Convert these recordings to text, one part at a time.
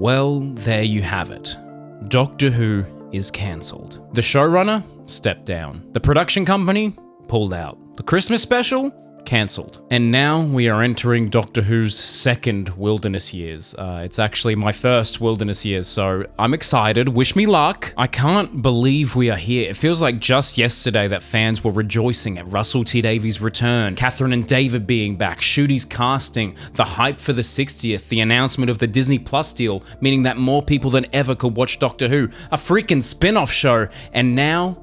Well, there you have it. Doctor Who is cancelled. The showrunner stepped down. The production company pulled out. The Christmas special cancelled. And now we are entering Doctor Who's second wilderness years. It's actually my first wilderness years, so I'm excited. Wish me luck. I can't believe we are here. It feels like just yesterday that fans were rejoicing at Russell T Davies' return, Catherine and David being back, Ncuti's casting, the hype for the 60th, the announcement of the Disney Plus deal, meaning that more people than ever could watch Doctor Who, a freaking spin-off show, and now,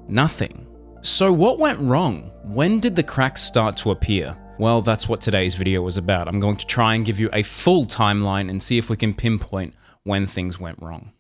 nothing. So what went wrong? When did the cracks start to appear? Well, that's what today's video was about. I'm going to try and give you a full timeline and see if we can pinpoint when things went wrong.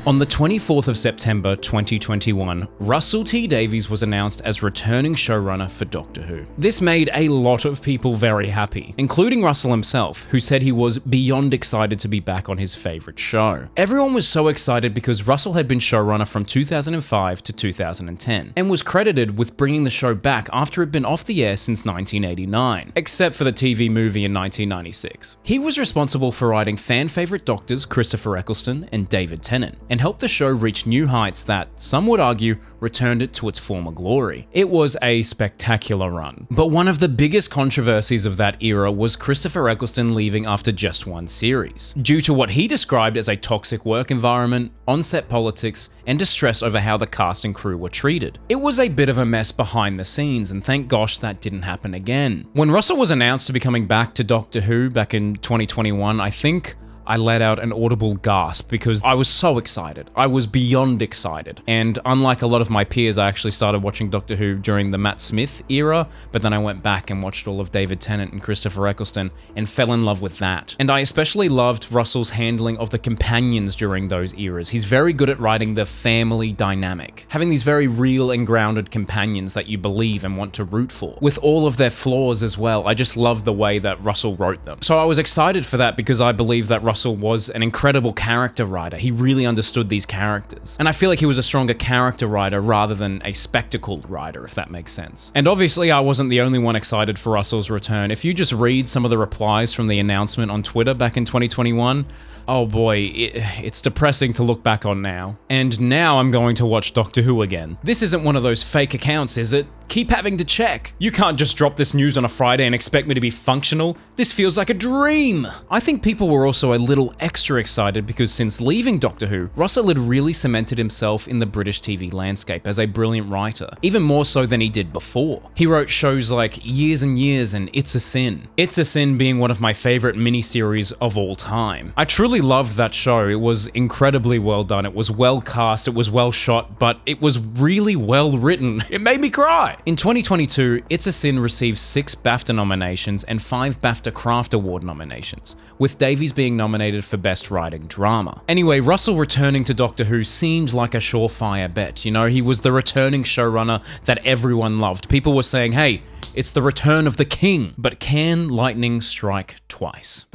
On the 24th of September 2021, Russell T Davies was announced as returning showrunner for Doctor Who. This made a lot of people very happy, including Russell himself, who said he was beyond excited to be back on his favourite show. Everyone was so excited because Russell had been showrunner from 2005 to 2010, and was credited with bringing the show back after it had been off the air since 1989, except for the TV movie in 1996. He was responsible for writing fan favourite Doctors Christopher Eccleston and David Tennant, and helped the show reach new heights that, some would argue, returned it to its former glory. It was a spectacular run. But one of the biggest controversies of that era was Christopher Eccleston leaving after just one series, due to what he described as a toxic work environment, on-set politics, and distress over how the cast and crew were treated. It was a bit of a mess behind the scenes, and thank gosh that didn't happen again. When Russell was announced to be coming back to Doctor Who back in 2021, I think I let out an audible gasp because I was so excited. I was beyond excited. And unlike a lot of my peers, I actually started watching Doctor Who during the Matt Smith era, but then I went back and watched all of David Tennant and Christopher Eccleston and fell in love with that. And I especially loved Russell's handling of the companions during those eras. He's very good at writing the family dynamic, having these very real and grounded companions that you believe and want to root for, with all of their flaws as well. I just love the way that Russell wrote them. So I was excited for that because I believe that Russell was an incredible character writer. He really understood these characters. And I feel like he was a stronger character writer rather than a spectacle writer, if that makes sense. And obviously I wasn't the only one excited for Russell's return. If you just read some of the replies from the announcement on Twitter back in 2021, oh boy, it's depressing to look back on now. And now I'm going to watch Doctor Who again. This isn't one of those fake accounts, is it? Keep having to check. You can't just drop this news on a Friday and expect me to be functional. This feels like a dream. I think people were also a little extra excited because since leaving Doctor Who, Russell had really cemented himself in the British TV landscape as a brilliant writer, even more so than he did before. He wrote shows like Years and Years and It's a Sin. It's a Sin being one of my favorite miniseries of all time. I truly loved that show. It was incredibly well done. It was well cast, it was well shot, but it was really well written. It made me cry. In 2022, It's a Sin received 6 BAFTA nominations and 5 BAFTA Craft Award nominations, with Davies being nominated for Best Writing Drama. Anyway, Russell returning to Doctor Who seemed like a surefire bet. You know, he was the returning showrunner that everyone loved. People were saying, hey, it's the return of the king. But can lightning strike twice?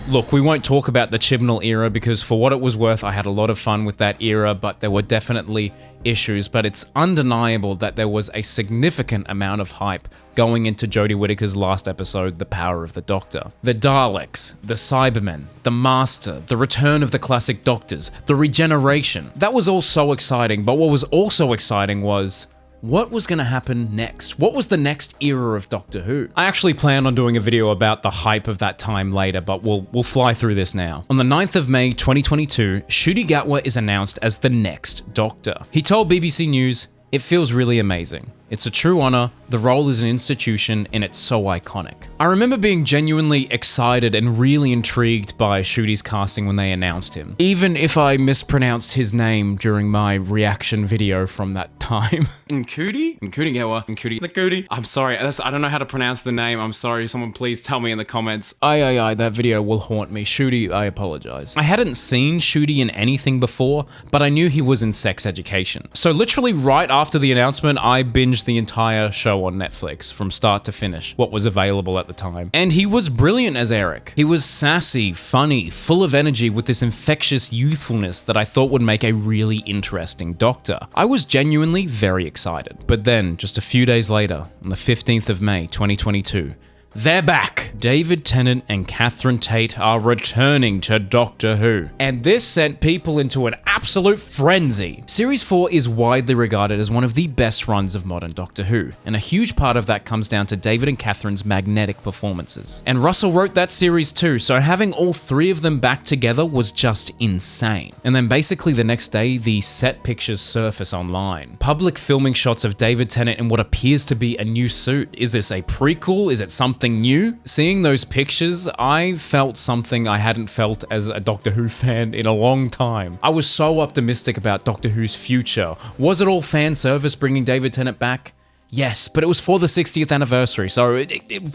Look, we won't talk about the Chibnall era because for what it was worth, I had a lot of fun with that era, but there were definitely issues. But it's undeniable that there was a significant amount of hype going into Jodie Whittaker's last episode, The Power of the Doctor. The Daleks, the Cybermen, the Master, the return of the classic Doctors, the regeneration. That was all so exciting, but what was also exciting was what was going to happen next? What was the next era of Doctor Who? I actually plan on doing a video about the hype of that time later, but we'll fly through this now. On the 9th of May 2022, Ncuti Gatwa is announced as the next Doctor. He told BBC News, "It feels really amazing. It's a true honor, the role is an institution, and it's so iconic." I remember being genuinely excited and really intrigued by Ncuti's casting when they announced him, even if I mispronounced his name during my reaction video from that time. Ncuti Gatwa. I'm sorry, I don't know how to pronounce the name. I'm sorry, someone please tell me in the comments. That video will haunt me. Ncuti, I apologize. I hadn't seen Ncuti in anything before, but I knew he was in Sex Education. So literally right after the announcement, I binged watched the entire show on Netflix from start to finish, what was available at the time. And he was brilliant as Eric. He was sassy, funny, full of energy with this infectious youthfulness that I thought would make a really interesting Doctor. I was genuinely very excited. But then, just a few days later, on the 15th of May, 2022, they're back! David Tennant and Catherine Tate are returning to Doctor Who. And this sent people into an absolute frenzy. Series 4 is widely regarded as one of the best runs of modern Doctor Who, and a huge part of that comes down to David and Catherine's magnetic performances. And Russell wrote that series too, so having all three of them back together was just insane. And then basically the next day, the set pictures surface online. Public filming shots of David Tennant in what appears to be a new suit. Is this a prequel? Is it something new? Seeing those pictures, I felt something I hadn't felt as a Doctor Who fan in a long time. I was so optimistic about Doctor Who's future. Was it all fan service bringing David Tennant back? Yes, but it was for the 60th anniversary, so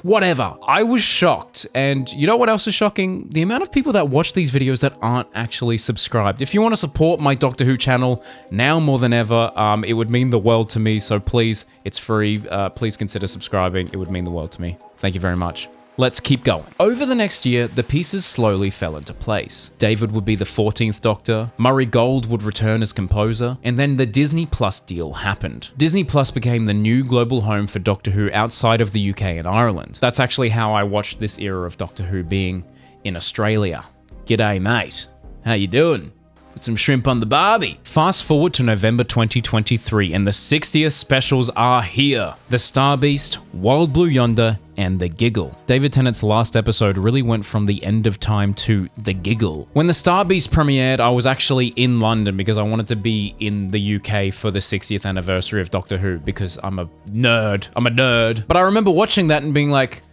whatever. I was shocked, and you know what else is shocking? The amount of people that watch these videos that aren't actually subscribed. If you want to support my Doctor Who channel, now more than ever, it would mean the world to me, so please, it's free, please consider subscribing. It would mean the world to me. Thank you very much. Let's keep going. Over the next year, the pieces slowly fell into place. David would be the 14th Doctor, Murray Gold would return as composer, and then the Disney Plus deal happened. Disney Plus became the new global home for Doctor Who outside of the UK and Ireland. That's actually how I watched this era of Doctor Who, being in Australia. G'day, mate. How you doing? Put some shrimp on the barbie. Fast forward to November 2023, and the 60th specials are here. The Star Beast, Wild Blue Yonder, and The Giggle. David Tennant's last episode really went from the end of time to The Giggle. When The Star Beast premiered, I was actually in London because I wanted to be in the UK for the 60th anniversary of Doctor Who because I'm a nerd. But I remember watching that and being like,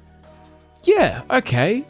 yeah, okay.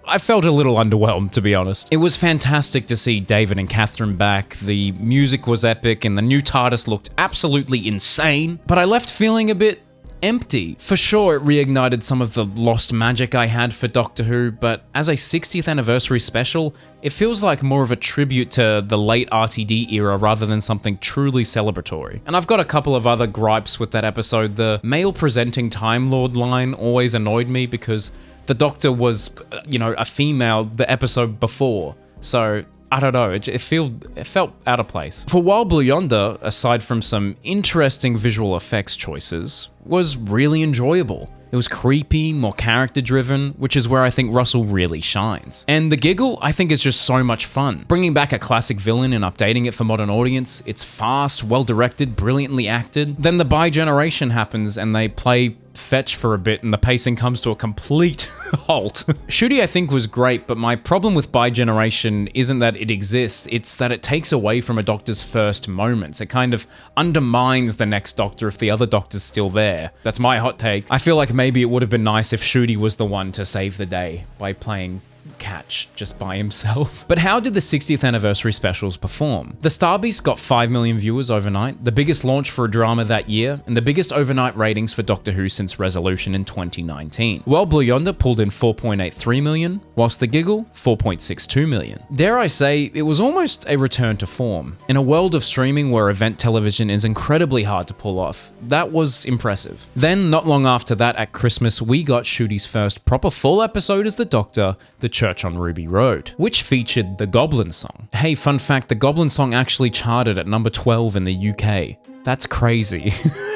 I felt a little underwhelmed, to be honest. It was fantastic to see David and Catherine back, the music was epic, and the new TARDIS looked absolutely insane, but I left feeling a bit empty. For sure, it reignited some of the lost magic I had for Doctor Who, but as a 60th anniversary special, it feels like more of a tribute to the late RTD era rather than something truly celebratory. And I've got a couple of other gripes with that episode. The male presenting Time Lord line always annoyed me because the Doctor was, a female the episode before. So, I don't know, it felt out of place. For Wild Blue Yonder, aside from some interesting visual effects choices, was really enjoyable. It was creepy, more character-driven, which is where I think Russell really shines. And The Giggle, I think, is just so much fun. Bringing back a classic villain and updating it for modern audience, it's fast, well-directed, brilliantly acted. Then the bi-generation happens and they play fetch for a bit and the pacing comes to a complete halt. Ncuti, I think, was great, but my problem with bi-generation isn't that it exists, it's that it takes away from a Doctor's first moments. It kind of undermines the next Doctor if the other Doctor's still there. That's my hot take. I feel like maybe it would have been nice if Ncuti was the one to save the day by playing catch just by himself. But how did the 60th anniversary specials perform? The Star Beast got 5 million viewers overnight, the biggest launch for a drama that year, and the biggest overnight ratings for Doctor Who since Resolution in 2019. Wild Blue Yonder pulled in 4.83 million, whilst The Giggle, 4.62 million. Dare I say, it was almost a return to form. In a world of streaming where event television is incredibly hard to pull off, that was impressive. Then, not long after that, at Christmas, we got Ncuti's first proper full episode as the Doctor, The Church on Ruby Road, which featured the Goblin song. Hey, fun fact, the Goblin song actually charted at number 12 in the UK. That's crazy.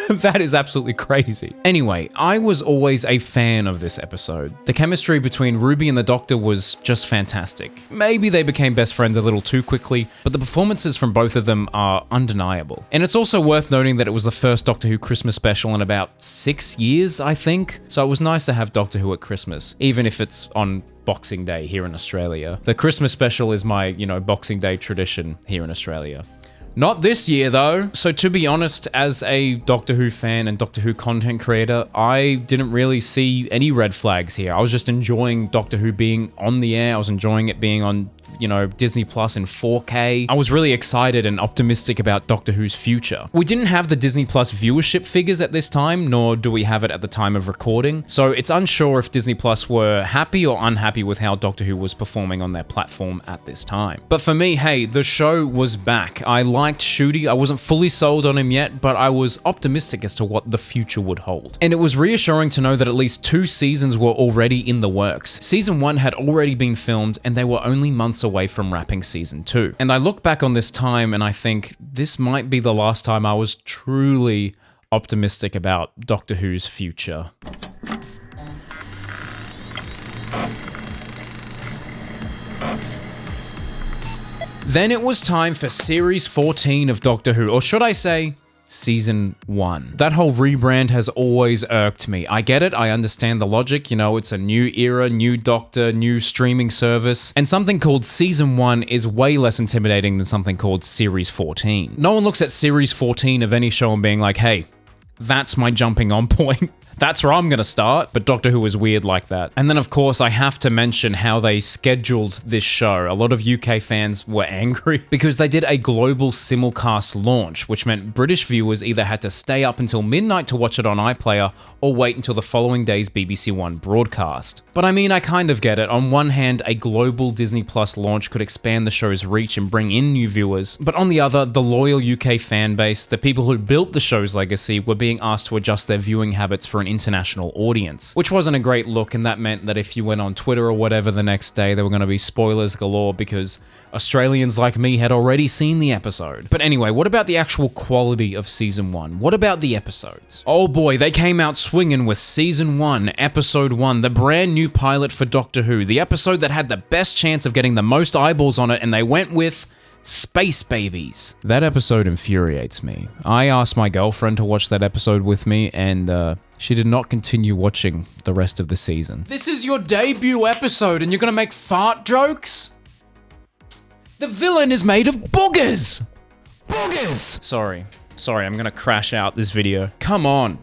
That is absolutely crazy. Anyway, I was always a fan of this episode. The chemistry between Ruby and the Doctor was just fantastic. Maybe they became best friends a little too quickly, but the performances from both of them are undeniable. And it's also worth noting that it was the first Doctor Who Christmas special in about 6 years, I think. So it was nice to have Doctor Who at Christmas, even if it's on Boxing Day here in Australia. The Christmas special is my, Boxing Day tradition here in Australia. Not this year, though. So to be honest, as a Doctor Who fan and Doctor Who content creator, I didn't really see any red flags here. I was just enjoying Doctor Who being on the air. I was enjoying it being on you know, Disney Plus in 4K. I was really excited and optimistic about Doctor Who's future. We didn't have the Disney Plus viewership figures at this time, nor do we have it at the time of recording, so it's unsure if Disney Plus were happy or unhappy with how Doctor Who was performing on their platform at this time. But for me, hey, the show was back. I liked Ncuti. I wasn't fully sold on him yet, but I was optimistic as to what the future would hold. And it was reassuring to know that at least 2 seasons were already in the works. Season 1 had already been filmed, and they were only months away from wrapping season 2. And I look back on this time and I think this might be the last time I was truly optimistic about Doctor Who's future. Then it was time for Series 14 of Doctor Who, or should I say, Season 1. That whole rebrand has always irked me. I get it, I understand the logic, you know, it's a new era, new Doctor, new streaming service, and something called Season 1 is way less intimidating than something called Series 14. No one looks at Series 14 of any show and being like, hey, that's my jumping on point. That's where I'm gonna start, but Doctor Who is weird like that. And then of course I have to mention how they scheduled this show. A lot of UK fans were angry because they did a global simulcast launch, which meant British viewers either had to stay up until midnight to watch it on iPlayer or wait until the following day's BBC One broadcast. But I mean, I kind of get it. On one hand, a global Disney Plus launch could expand the show's reach and bring in new viewers, but on the other, the loyal UK fan base, the people who built the show's legacy, were being asked to adjust their viewing habits for an international audience, which wasn't a great look, and that meant that if you went on Twitter or whatever the next day, there were going to be spoilers galore because Australians like me had already seen the episode. But anyway, what about the actual quality of Season 1? What about the episodes? Oh boy, they came out swinging with Season 1, Episode 1, the brand new pilot for Doctor Who, the episode that had the best chance of getting the most eyeballs on it, and they went with Space Babies. That episode infuriates me. I asked my girlfriend to watch that episode with me, and she did not continue watching the rest of the season. This is your debut episode and you're gonna make fart jokes? The villain is made of boogers! Boogers! Sorry, I'm gonna crash out this video. Come on,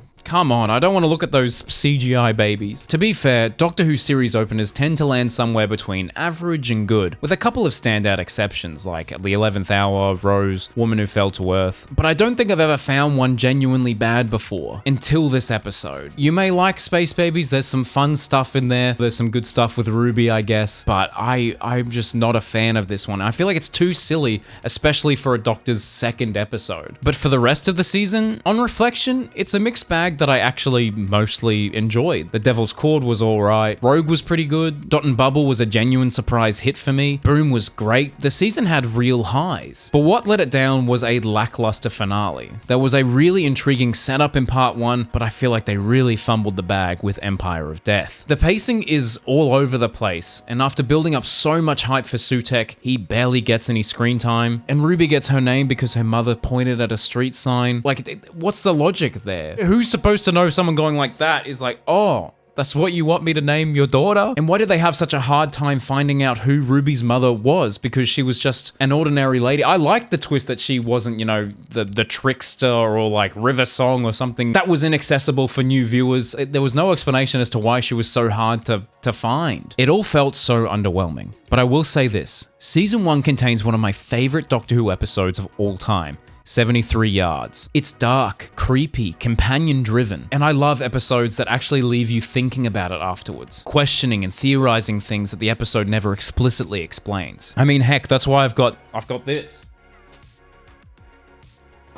I don't want to look at those CGI babies. To be fair, Doctor Who series openers tend to land somewhere between average and good, with a couple of standout exceptions like The 11th Hour, Rose, Woman Who Fell to Earth, but I don't think I've ever found one genuinely bad before, until this episode. You may like Space Babies, there's some fun stuff in there, there's some good stuff with Ruby, I guess, but I'm just not a fan of this one. I feel like it's too silly, especially for a Doctor's second episode. But for the rest of the season, on reflection, it's a mixed bag that I actually mostly enjoyed. The Devil's Cord was alright, Rogue was pretty good, Dot and Bubble was a genuine surprise hit for me, Boom was great, the season had real highs. But what let it down was a lackluster finale. There was a really intriguing setup in part 1, but I feel like they really fumbled the bag with Empire of Death. The pacing is all over the place, and after building up so much hype for Sutekh, he barely gets any screen time, and Ruby gets her name because her mother pointed at a street sign. Like, what's the logic there? Who's supposed to know someone going like that is like, oh, that's what you want me to name your daughter? And why did they have such a hard time finding out who Ruby's mother was? Because she was just an ordinary lady. I liked the twist that she wasn't, you know, the trickster or like River Song or something that was inaccessible for new viewers. There was no explanation as to why she was so hard to find. It all felt so underwhelming. But I will say this, Season 1 contains one of my favorite Doctor Who episodes of all time. 73 Yards. It's dark, creepy, companion-driven, and I love episodes that actually leave you thinking about it afterwards, questioning and theorizing things that the episode never explicitly explains. I mean, heck, that's why I've got this.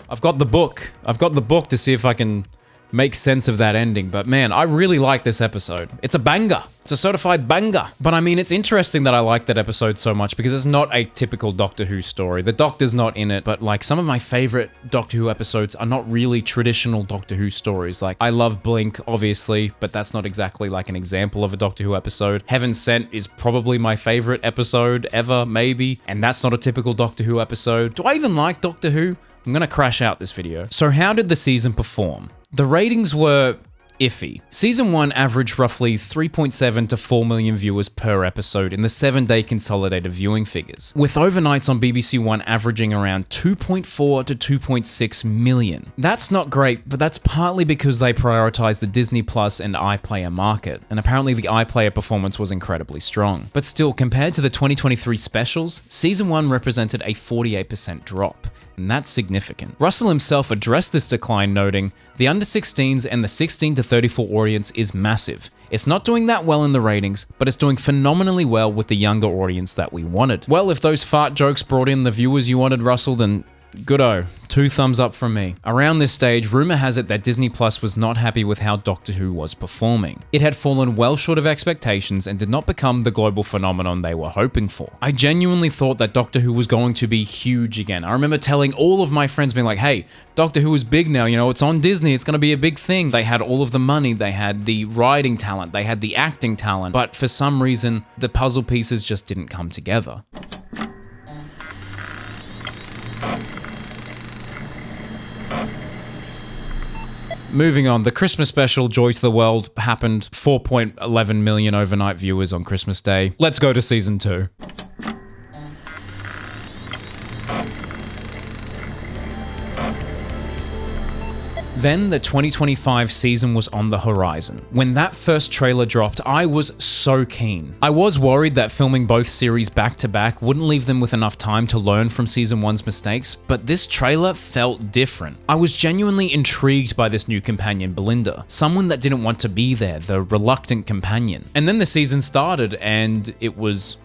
I've got the book. I've got the book to see if I can make sense of that ending, but man, I really like this episode. It's a banger. It's a certified banger. But I mean, it's interesting that I like that episode so much because it's not a typical Doctor Who story. The Doctor's not in it, but like some of my favorite Doctor Who episodes are not really traditional Doctor Who stories. Like, I love Blink, obviously, but that's not exactly like an example of a Doctor Who episode. Heaven Sent is probably my favorite episode ever, maybe, and that's not a typical Doctor Who episode. Do I even like Doctor Who? I'm gonna crash out this video. So how did the season perform? The ratings were iffy. Season 1 averaged roughly 3.7 to 4 million viewers per episode in the 7-day consolidated viewing figures, with overnights on BBC One averaging around 2.4 to 2.6 million. That's not great, but that's partly because they prioritized the Disney Plus and iPlayer market, and apparently the iPlayer performance was incredibly strong. But still, compared to the 2023 specials, Season 1 represented a 48% drop. And that's significant. Russell himself addressed this decline, noting, "The under 16s and the 16 to 34 audience is massive. It's not doing that well in the ratings, but it's doing phenomenally well with the younger audience that we wanted." Well, if those fart jokes brought in the viewers you wanted, Russell, then good-o. 2 thumbs up from me. Around this stage, rumor has it that Disney Plus was not happy with how Doctor Who was performing. It had fallen well short of expectations and did not become the global phenomenon they were hoping for. I genuinely thought that Doctor Who was going to be huge again. I remember telling all of my friends, being like, hey, Doctor Who is big now, it's on Disney, it's gonna be a big thing. They had all of the money, they had the writing talent, they had the acting talent, but for some reason, the puzzle pieces just didn't come together. Moving on, the Christmas special, Joy to the World, happened. 4.11 million overnight viewers on Christmas Day. Let's go to season 2. Then the 2025 season was on the horizon. When that first trailer dropped, I was so keen. I was worried that filming both series back to back wouldn't leave them with enough time to learn from season 1's mistakes, but this trailer felt different. I was genuinely intrigued by this new companion, Belinda, someone that didn't want to be there, the reluctant companion. And then the season started and it was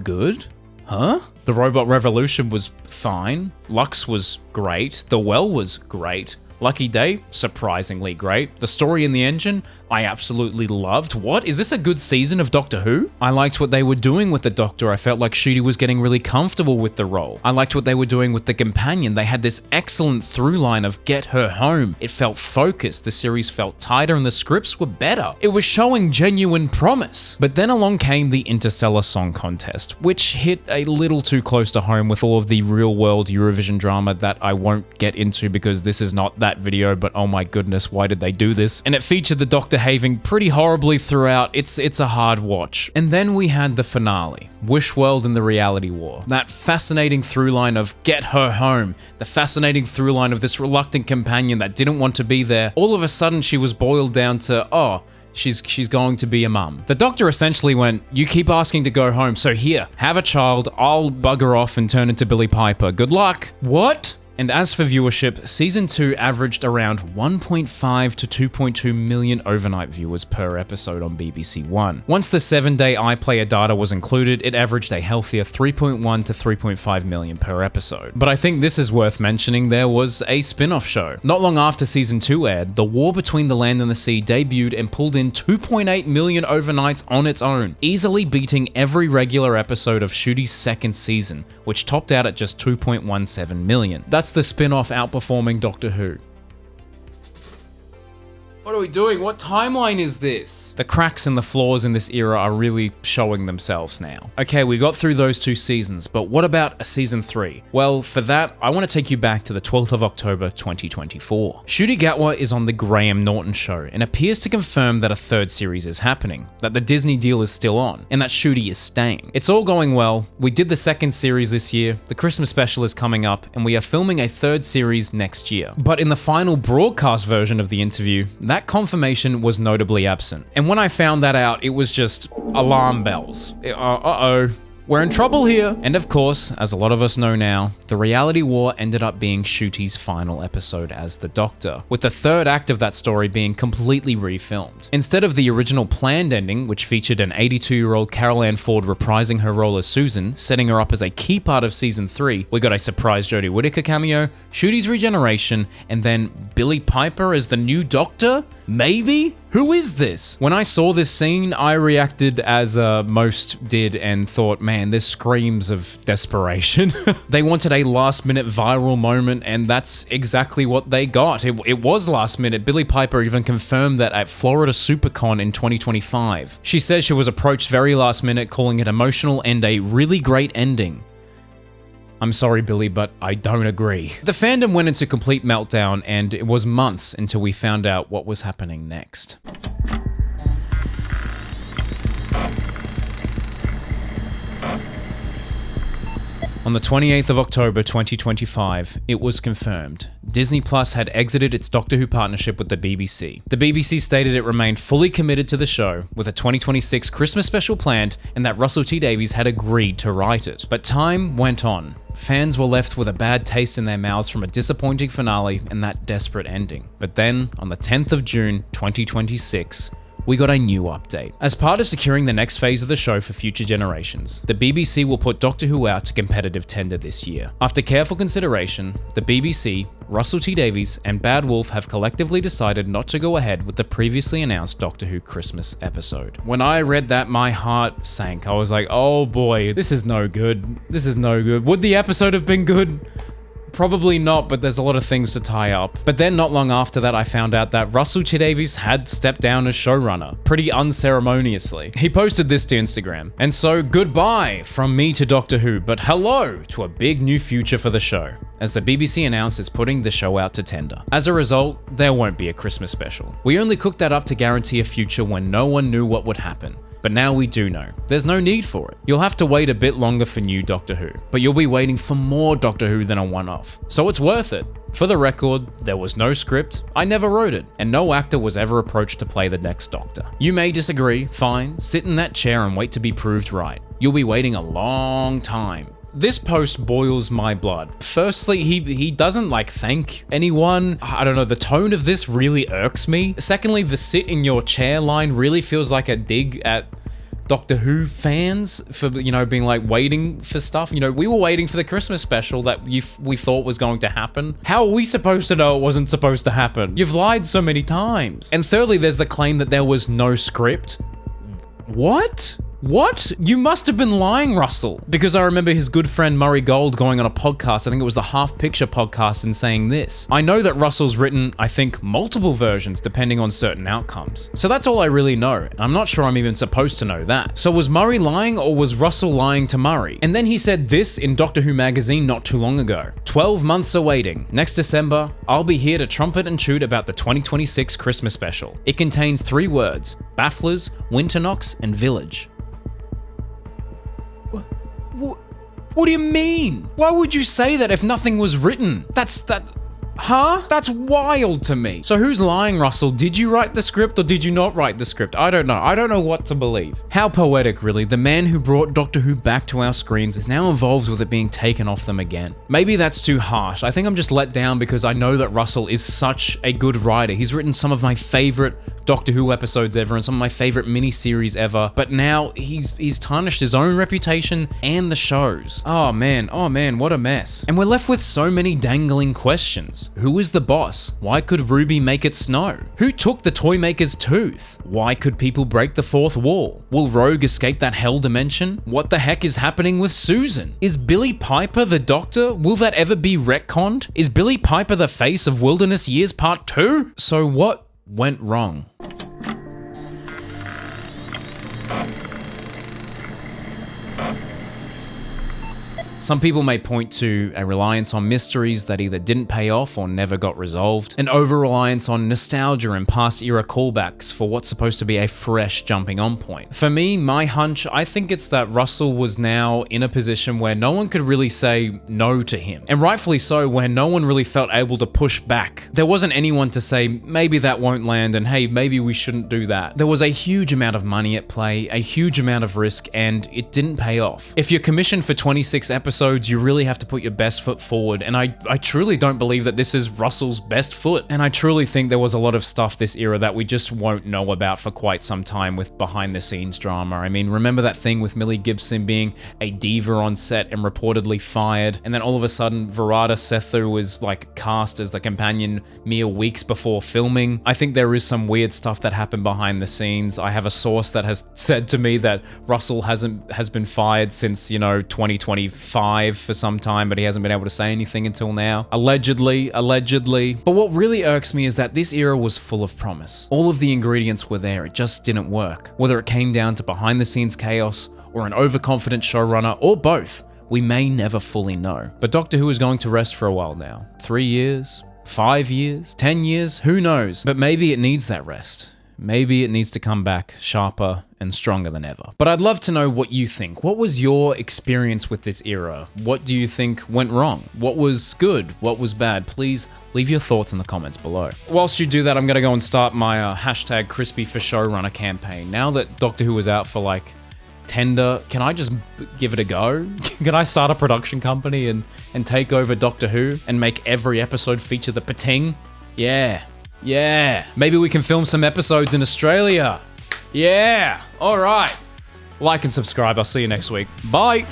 good? Huh? The robot revolution was fine. Lux was great. The well was great. Lucky Day, surprisingly great. The story in the engine, I absolutely loved. What? Is this a good season of Doctor Who? I liked what they were doing with the Doctor. I felt like Ncuti was getting really comfortable with the role. I liked what they were doing with the companion. They had this excellent through line of get her home. It felt focused. The series felt tighter and the scripts were better. It was showing genuine promise. But then along came the Interstellar Song Contest, which hit a little too close to home with all of the real-world Eurovision drama that I won't get into because this is not that video, but oh my goodness, why did they do this? And it featured the Doctor behaving pretty horribly throughout. It's a hard watch. And then we had the finale, Wish World and the Reality War. That fascinating through line of get her home, the fascinating through line of this reluctant companion that didn't want to be there. All of a sudden she was boiled down to, oh, she's going to be a mum. The Doctor essentially went, you keep asking to go home, so here, have a child, I'll bugger off and turn into Billie Piper. Good luck. What? And as for viewership, Season 2 averaged around 1.5 to 2.2 million overnight viewers per episode on BBC One. Once the 7-day iPlayer data was included, it averaged a healthier 3.1 to 3.5 million per episode. But I think this is worth mentioning, there was a spin-off show. Not long after Season 2 aired, The War Between the Land and the Sea debuted and pulled in 2.8 million overnights on its own, easily beating every regular episode of Ncuti's second season, which topped out at just 2.17 million. That's the spin-off outperforming Doctor Who. What are we doing? What timeline is this? The cracks and the flaws in this era are really showing themselves now. Okay, we got through those 2 seasons, but what about a season 3? Well, for that, I want to take you back to the 12th of October 2024. Ncuti Gatwa is on the Graham Norton show and appears to confirm that a 3rd series is happening, that the Disney deal is still on, and that Ncuti is staying. It's all going well. We did the 2nd series this year, the Christmas special is coming up, and we are filming a 3rd series next year. But in the final broadcast version of the interview, that confirmation was notably absent. And when I found that out, it was just alarm bells. Uh-oh. We're in trouble here. And of course, as a lot of us know now, the reality war ended up being Ncuti's final episode as the Doctor, with the 3rd act of that story being completely refilmed. Instead of the original planned ending, which featured an 82-year-old Carol Ann Ford reprising her role as Susan, setting her up as a key part of season 3, we got a surprise Jodie Whittaker cameo, Ncuti's regeneration, and then Billie Piper as the new Doctor? Maybe? Who is this? When I saw this scene, I reacted as most did and thought, man, this screams of desperation. They wanted a last-minute viral moment, and that's exactly what they got. It was last minute. Billie Piper even confirmed that at Florida SuperCon in 2025. She says she was approached very last minute, calling it emotional and a really great ending. I'm sorry, Billy, but I don't agree. The fandom went into complete meltdown, and it was months until we found out what was happening next. On the 28th of October 2025, it was confirmed. Disney Plus had exited its Doctor Who partnership with the BBC. The BBC stated it remained fully committed to the show, with a 2026 Christmas special planned, and that Russell T Davies had agreed to write it. But time went on. Fans were left with a bad taste in their mouths from a disappointing finale and that desperate ending. But then, on the 10th of June 2026, we got a new update. As part of securing the next phase of the show for future generations, the BBC will put Doctor Who out to competitive tender this year. After careful consideration, the BBC, Russell T Davies, and Bad Wolf have collectively decided not to go ahead with the previously announced Doctor Who Christmas episode. When I read that, my heart sank. I was like, oh boy, this is no good. This is no good. Would the episode have been good? Probably not, but there's a lot of things to tie up. But then not long after that, I found out that Russell T Davies had stepped down as showrunner, pretty unceremoniously. He posted this to Instagram. And so goodbye from me to Doctor Who, but hello to a big new future for the show, as the BBC announced it's putting the show out to tender. As a result, there won't be a Christmas special. We only cooked that up to guarantee a future when no one knew what would happen. But now we do know. There's no need for it. You'll have to wait a bit longer for new Doctor Who, but you'll be waiting for more Doctor Who than a one-off. So it's worth it. For the record, there was no script, I never wrote it, and no actor was ever approached to play the next Doctor. You may disagree, fine, sit in that chair and wait to be proved right. You'll be waiting a long time. This post boils my blood. Firstly, he doesn't thank anyone. I don't know, the tone of this really irks me. Secondly, the sit in your chair line really feels like a dig at Doctor Who fans for, being waiting for stuff. We were waiting for the Christmas special that we thought was going to happen. How are we supposed to know it wasn't supposed to happen? You've lied so many times. And thirdly, there's the claim that there was no script. What? What? You must have been lying, Russell. Because I remember his good friend Murray Gold going on a podcast, I think it was the Half Picture podcast, and saying this. I know that Russell's written, I think, multiple versions depending on certain outcomes. So that's all I really know, and I'm not sure I'm even supposed to know that. So was Murray lying, or was Russell lying to Murray? And then he said this in Doctor Who magazine not too long ago. 12 months awaiting. Next December, I'll be here to trumpet and shoot about the 2026 Christmas special. It contains 3 words: Bafflers, Winternox, and Village. What do you mean? Why would you say that if nothing was written? Huh? That's wild to me. So who's lying, Russell? Did you write the script or did you not write the script? I don't know. I don't know what to believe. How poetic, really. The man who brought Doctor Who back to our screens is now involved with it being taken off them again. Maybe that's too harsh. I think I'm just let down because I know that Russell is such a good writer. He's written some of my favorite Doctor Who episodes ever and some of my favorite miniseries ever, but now he's tarnished his own reputation and the show's. Oh man, what a mess. And we're left with so many dangling questions. Who is the boss? Why could Ruby make it snow? Who took the toy maker's tooth? Why could people break the fourth wall? Will Rogue escape that hell dimension? What the heck is happening with Susan? Is Billy Piper the Doctor? Will that ever be retconned? Is Billy Piper the face of Wilderness Years Part 2? So what went wrong? Some people may point to a reliance on mysteries that either didn't pay off or never got resolved, an over-reliance on nostalgia and past era callbacks for what's supposed to be a fresh jumping on point. For me, my hunch, I think it's that Russell was now in a position where no one could really say no to him, and rightfully so, where no one really felt able to push back. There wasn't anyone to say, maybe that won't land, and hey, maybe we shouldn't do that. There was a huge amount of money at play, a huge amount of risk, and it didn't pay off. If you're commissioned for 26 episodes, you really have to put your best foot forward, and I truly don't believe that this is Russell's best foot, and I truly think there was a lot of stuff this era that we just won't know about for quite some time with behind the scenes drama. I mean, remember that thing with Millie Gibson being a diva on set and reportedly fired, and then all of a sudden Verada Sethu was cast as the companion mere weeks before filming? I think there is some weird stuff that happened behind the scenes. I have a source that has said to me that Russell has been fired since 2025 for some time, but he hasn't been able to say anything until now. Allegedly. But what really irks me is that this era was full of promise. All of the ingredients were there, it just didn't work. Whether it came down to behind the scenes chaos, or an overconfident showrunner, or both, We may never fully know. But Doctor Who is going to rest for a while now. 3 years, 5 years, 10 years, who knows? But maybe it needs that rest. Maybe it needs to come back sharper and stronger than ever. But I'd love to know what you think. What was your experience with this era? What do you think went wrong? What was good? What was bad? Please leave your thoughts in the comments below. Whilst you do that, I'm gonna go and start my hashtag Crispy for Showrunner campaign. Now that Doctor Who is out for like tender, can I just give it a go? Can I start a production company and take over Doctor Who and make every episode feature the pating? Yeah. Maybe we can film some episodes in Australia. Yeah. All right. Like and subscribe. I'll see you next week. Bye.